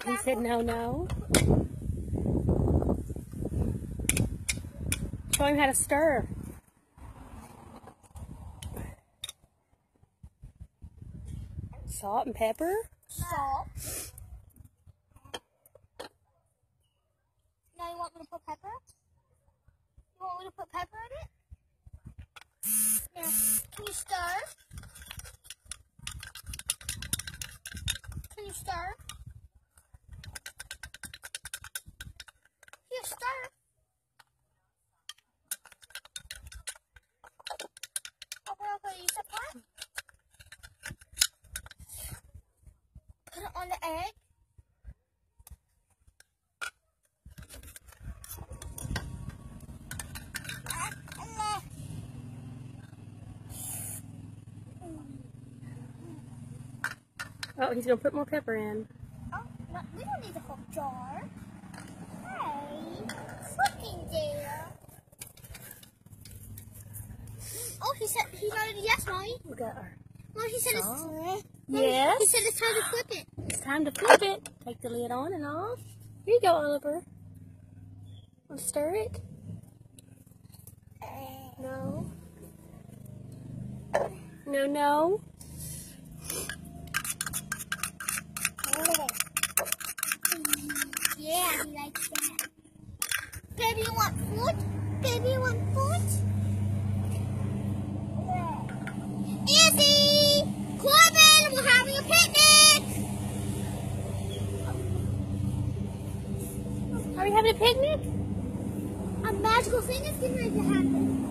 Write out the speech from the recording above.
He said no, no. Show him how to stir. Salt and pepper. Salt. Now you want me to put pepper? You want me to put pepper in it? Now, can you stir? Can you stir? Here, stir. I'll put you some pot. Put it on the egg. Oh, he's going to put more pepper in. Oh, no, we don't need the whole jar. Hey, look in there. Oh, he nodded yes, Mommy. We got our Mommy, he said salt. Mommy, Yes. He said it's time to flip it. It's time to flip it. Take the lid on and off. Here you go, Oliver. Want to stir it? No. No, no. Yeah, he likes that. Baby, you want food? Baby, you want food? Izzy! Corbin, we're having a picnic! Are we having a picnic? A magical thing is getting ready to happen.